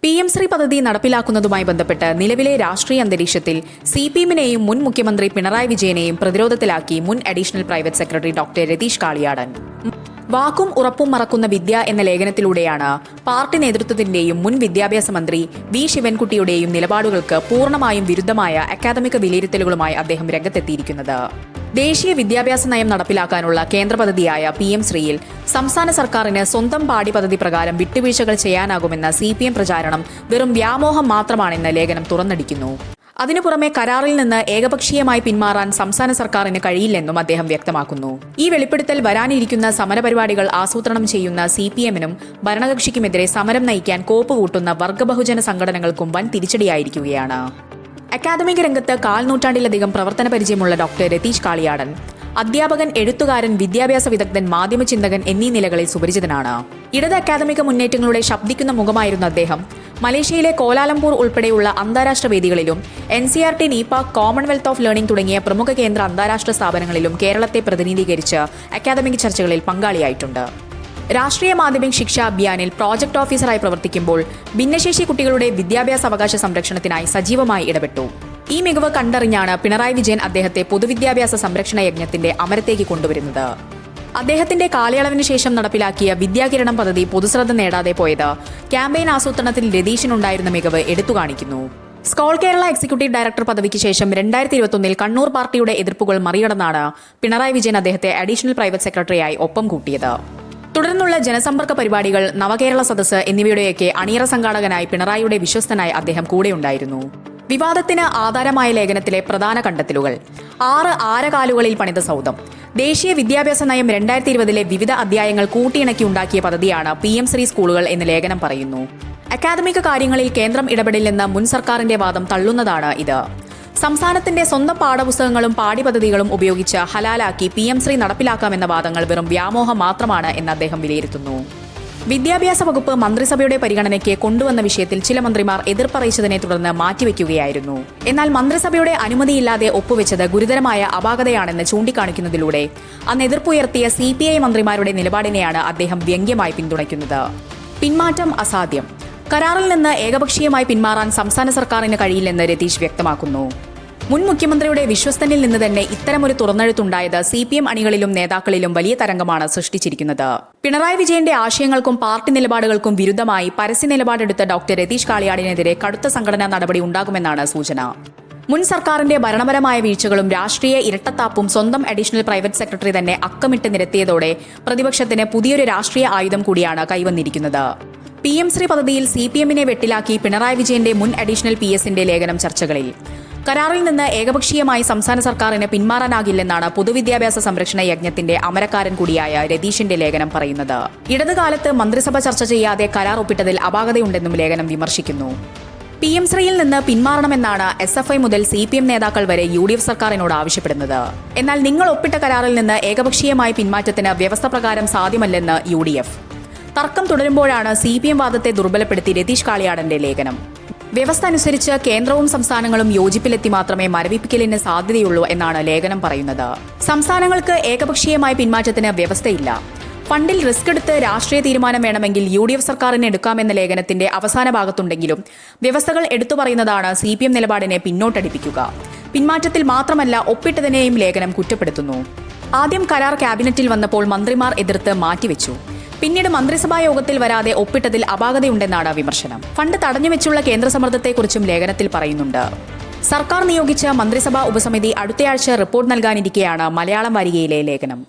PM Shri പദ്ധതി നടപ്പിലാക്കുന്നതുമായി ബന്ധപ്പെട്ട് നിലവിലെ രാഷ്ട്രീയ അന്തരീക്ഷത്തിൽ CPM-നെയും മുൻ മുഖ്യമന്ത്രി പിണറായി വിജയനെയും പ്രതിരോധത്തിലാക്കി മുൻ additional private secretary doctor Ratheesh Kaliyadan. വാക്കും ഉറപ്പും മറക്കുന്ന വിദ്യ എന്ന ലേഖനത്തിലൂടെയാണ് പാർട്ടി നേതൃത്വത്തിന്റെയും മുൻ വിദ്യാഭ്യാസ മന്ത്രി വി ശിവൻകുട്ടിയുടെയും നിലപാടുകൾക്ക് പൂർണ്ണമായും വിരുദ്ധമായ അക്കാദമിക വിലയിരുത്തലുകളുമായി അദ്ദേഹം രംഗത്തെത്തിയിരിക്കുന്നത്. ദേശീയ വിദ്യാഭ്യാസ നയം നടപ്പിലാക്കാനുള്ള കേന്ദ്ര പദ്ധതിയായ PM ശ്രീയിൽ സംസ്ഥാന സർക്കാരിന് സ്വന്തം പാഠ്യപദ്ധതി പ്രകാരം വിട്ടുവീഴ്ചകൾ ചെയ്യാനാകുമെന്ന CPM പ്രചാരണം വെറും വ്യാമോഹം മാത്രമാണെന്ന് ലേഖനം തുറന്നടിക്കുന്നു. അതിനു പുറമെ കരാറിൽ നിന്ന് ഏകപക്ഷീയമായി പിന്മാറാൻ സംസ്ഥാന സർക്കാരിന് കഴിയില്ലെന്നും അദ്ദേഹം വ്യക്തമാക്കുന്നു. ഈ വെളിപ്പെടുത്തൽ വരാനിരിക്കുന്ന സമരപരിപാടികൾ ആസൂത്രണം ചെയ്യുന്ന CPM-നും ഭരണകക്ഷിക്കുമെതിരെ സമരം നയിക്കാൻ കോപ്പ് കൂട്ടുന്ന വർഗബഹുജന സംഘടനകൾക്കും വൻ തിരിച്ചടിയായിരിക്കുകയാണ്. അക്കാദമിക രംഗത്ത് കാൽനൂറ്റാണ്ടിലധികം പ്രവർത്തന പരിചയമുള്ള ഡോക്ടർ രതീഷ് കാളിയാടൻ അധ്യാപകൻ, എഴുത്തുകാരൻ, വിദ്യാഭ്യാസ വിദഗ്ധൻ, മാധ്യമചിന്തകൻ എന്നീ നിലകളിൽ സുപരിചിതനാണ്. ഇടത് അക്കാദമിക മുന്നേറ്റങ്ങളുടെ ശബ്ദിക്കുന്ന മുഖമായിരുന്ന അദ്ദേഹം മലേഷ്യയിലെ കോലാലംപൂർ ഉൾപ്പെടെയുള്ള അന്താരാഷ്ട്ര വേദികളിലും NCERT, നീപാക്, കോമൺവെൽത്ത് ഓഫ് ലേണിംഗ് തുടങ്ങിയ പ്രമുഖ കേന്ദ്ര അന്താരാഷ്ട്ര സ്ഥാപനങ്ങളിലും കേരളത്തെ പ്രതിനിധീകരിച്ച് അക്കാദമിക് ചർച്ചകളിൽ പങ്കാളിയായിട്ടുണ്ട്. രാഷ്ട്രീയ മാധ്യമ ശിക്ഷാ അഭിയാനിൽ പ്രോജക്ട് ഓഫീസറായി പ്രവർത്തിക്കുമ്പോൾ ഭിന്നശേഷി കുട്ടികളുടെ വിദ്യാഭ്യാസ അവകാശ സംരക്ഷണത്തിനായി സജീവമായി ഇടപെട്ടു. ഈ മികവ് കണ്ടറിഞ്ഞാണ് പിണറായി വിജയൻ അദ്ദേഹത്തെ പൊതുവിദ്യാഭ്യാസ സംരക്ഷണ യജ്ഞത്തിന്റെ അമരത്തേക്ക് കൊണ്ടുവരുന്നത്. അദ്ദേഹത്തിന്റെ കാലയളവിന് ശേഷം നടപ്പിലാക്കിയ വിദ്യാകിരണം പദ്ധതി പൊതുശ്രദ്ധ നേടാതെ പോയത് ക്യാമ്പയിൻ ആസൂത്രണത്തിൽ രതീഷിനുണ്ടായിരുന്ന മികവ് എടുത്തുകാണിക്കുന്നു. സ്കോൾ കേരള എക്സിക്യൂട്ടീവ് ഡയറക്ടർ പദവിക്ക് ശേഷം 2021 കണ്ണൂർ പാർട്ടിയുടെ എതിർപ്പുകൾ മറികടന്നാണ് പിണറായി വിജയൻ അദ്ദേഹത്തെ അഡീഷണൽ പ്രൈവറ്റ് സെക്രട്ടറിയായി ഒപ്പം കൂട്ടിയത്. തുടർന്നുള്ള ജനസമ്പർക്ക പരിപാടികൾ, നവകേരള സദസ്സ് എന്നിവയുടെയൊക്കെ അണിയറ സംഘാടകനായി പിണറായിയുടെ വിശ്വസ്തനായി അദ്ദേഹം കൂടെയുണ്ടായിരുന്നു. വിവാദത്തിന് ആധാരമായ ലേഖനത്തിലെ പ്രധാന കണ്ടെത്തലുകൾ: 6 ആരകാലുകളിൽ പണിത സൗധം. ദേശീയ വിദ്യാഭ്യാസ നയം 2020 വിവിധ അധ്യായങ്ങൾ കൂട്ടിയിണക്കി ഉണ്ടാക്കിയ പദ്ധതിയാണ് PM ശ്രീ സ്കൂളുകൾ എന്ന് ലേഖനം പറയുന്നു. അക്കാദമിക കാര്യങ്ങളിൽ കേന്ദ്രം ഇടപെടില്ലെന്ന മുൻ സർക്കാരിന്റെ വാദം തള്ളുന്നതാണ് ഇത്. സംസ്ഥാനത്തിന്റെ സ്വന്തം പാഠപുസ്തകങ്ങളും പാഠ്യപദ്ധതികളും ഉപയോഗിച്ച് ഹലാലാക്കി PM ശ്രീ നടപ്പിലാക്കാമെന്ന വാദങ്ങൾ വെറും വ്യാമോഹം മാത്രമാണ് എന്ന് അദ്ദേഹം വിലയിരുത്തുന്നു. വിദ്യാഭ്യാസ വകുപ്പ് മന്ത്രിസഭയുടെ പരിഗണനയ്ക്ക് കൊണ്ടുവന്ന വിഷയത്തിൽ ചില മന്ത്രിമാർ എതിർപ്പറിയിച്ചതിനെ തുടർന്ന് മാറ്റിവെക്കുകയായിരുന്നു. എന്നാൽ മന്ത്രിസഭയുടെ അനുമതിയില്ലാതെ ഒപ്പുവെച്ചത് ഗുരുതരമായ അപാകതയാണെന്ന് ചൂണ്ടിക്കാണിക്കുന്നതിലൂടെ അന്ന് എതിർപ്പുയർത്തിയ CPI മന്ത്രിമാരുടെ നിലപാടിനെയാണ് അദ്ദേഹം വ്യംഗ്യമായി പിന്തുണയ്ക്കുന്നത്. പിന്മാറ്റം അസാധ്യം. കരാറിൽ നിന്ന് ഏകപക്ഷീയമായി പിന്മാറാൻ സംസ്ഥാന സർക്കാരിന് കഴിയില്ലെന്ന് രതീഷ് വ്യക്തമാക്കുന്നു. മുൻ മുഖ്യമന്ത്രിയുടെ വിശ്വസ്തനിൽ നിന്ന് തന്നെ ഇത്തരമൊരു തുറന്നെഴുത്തുണ്ടായത് CPM അണികളിലും നേതാക്കളിലും വലിയ തരംഗമാണ് സൃഷ്ടിച്ചിരിക്കുന്നത്. പിണറായി വിജയന്റെ ആശയങ്ങൾക്കും പാർട്ടി നിലപാടുകൾക്കും വിരുദ്ധമായി പരസ്യ നിലപാടെടുത്ത ഡോക്ടർ രതീഷ് കാളിയാടിനെതിരെ കടുത്ത സംഘടനാ നടപടി ഉണ്ടാകുമെന്നാണ് സൂചന. മുൻ സർക്കാരിന്റെ ഭരണപരമായ വീഴ്ചകളും രാഷ്ട്രീയ ഇരട്ടത്താപ്പും സ്വന്തം അഡീഷണൽ പ്രൈവറ്റ് സെക്രട്ടറി തന്നെ അക്കമിട്ട് നിരത്തിയതോടെ പ്രതിപക്ഷത്തിന് പുതിയൊരു രാഷ്ട്രീയ ആയുധം കൂടിയാണ് കൈവന്നിരിക്കുന്നത്. PM ശ്രീ പദ്ധതിയിൽ CPM-നെ വെട്ടിലാക്കി പിണറായി വിജയന്റെ മുൻ അഡീഷണൽ PS-ന്റെ ലേഖനം ചർച്ചകളിൽ. കരാറിൽ നിന്ന് ഏകപക്ഷീയമായി സംസ്ഥാന സർക്കാരിന് പിന്മാറാനാകില്ലെന്നാണ് പൊതുവിദ്യാഭ്യാസ സംരക്ഷണ യജ്ഞത്തിന്റെ അമരക്കാരൻ കൂടിയായ രതീഷിന്റെ ലേഖനം പറയുന്നത്. ഇടതുകാലത്ത് മന്ത്രിസഭ ചർച്ച ചെയ്യാതെ കരാർ ഒപ്പിട്ടതിൽ അപാകതയുണ്ടെന്നും ലേഖനം വിമർശിക്കുന്നു. PM ശ്രീയിൽ നിന്ന് പിന്മാറണമെന്നാണ് SFI മുതൽ CPM നേതാക്കൾ വരെ UDF സർക്കാരിനോട് ആവശ്യപ്പെടുന്നത്. എന്നാൽ നിങ്ങൾ ഒപ്പിട്ട കരാറിൽ നിന്ന് ഏകപക്ഷീയമായി പിന്മാറ്റത്തിന് വ്യവസ്ഥ പ്രകാരം സാധ്യമല്ലെന്ന് UDF. തർക്കം തുടരുമ്പോഴാണ് CPM വാദത്തെ ദുർബലപ്പെടുത്തി രതീഷ് കാളിയാടന്റെ ലേഖനം. വ്യവസ്ഥ അനുസരിച്ച് കേന്ദ്രവും സംസ്ഥാനങ്ങളും യോജിപ്പിലെത്തി മാത്രമേ മരവിപ്പിക്കലിന് സാധ്യതയുള്ളൂ എന്നാണ് ലേഖനം പറയുന്നത്. സംസ്ഥാനങ്ങൾക്ക് ഏകപക്ഷീയമായ പിന്മാറ്റത്തിന് വ്യവസ്ഥയില്ല. ഫണ്ടിൽ റിസ്ക് എടുത്ത് രാഷ്ട്രീയ തീരുമാനം വേണമെങ്കിൽ UDF സർക്കാരിന് എടുക്കാമെന്ന ലേഖനത്തിന്റെ അവസാന ഭാഗത്തുണ്ടെങ്കിലും വ്യവസ്ഥകൾ എടുത്തു പറയുന്നതാണ് CPM നിലപാടിനെ പിന്നോട്ടടിപ്പിക്കുക. പിന്മാറ്റത്തിൽ മാത്രമല്ല, ഒപ്പിട്ടതിനെയും ലേഖനം കുറ്റപ്പെടുത്തുന്നു. ആദ്യം കരാർ ക്യാബിനറ്റിൽ വന്നപ്പോൾ മന്ത്രിമാർ എതിർത്ത് മാറ്റിവെച്ചു. പിന്നീട് മന്ത്രിസഭാ യോഗത്തിൽ വരാതെ ഒപ്പിട്ടതിൽ അപാകതയുണ്ടെന്നാണ് വിമർശനം. ഫണ്ട് തടഞ്ഞുവെച്ചുള്ള കേന്ദ്ര സമ്മർദ്ദത്തെക്കുറിച്ചും ലേഖനത്തിൽ പറയുന്നുണ്ട്. സർക്കാർ നിയോഗിച്ച മന്ത്രിസഭാ ഉപസമിതി അടുത്തയാഴ്ച റിപ്പോർട്ട് നൽകാനിരിക്കെയാണ് മലയാളം വാരികയിലെ ലേഖനം.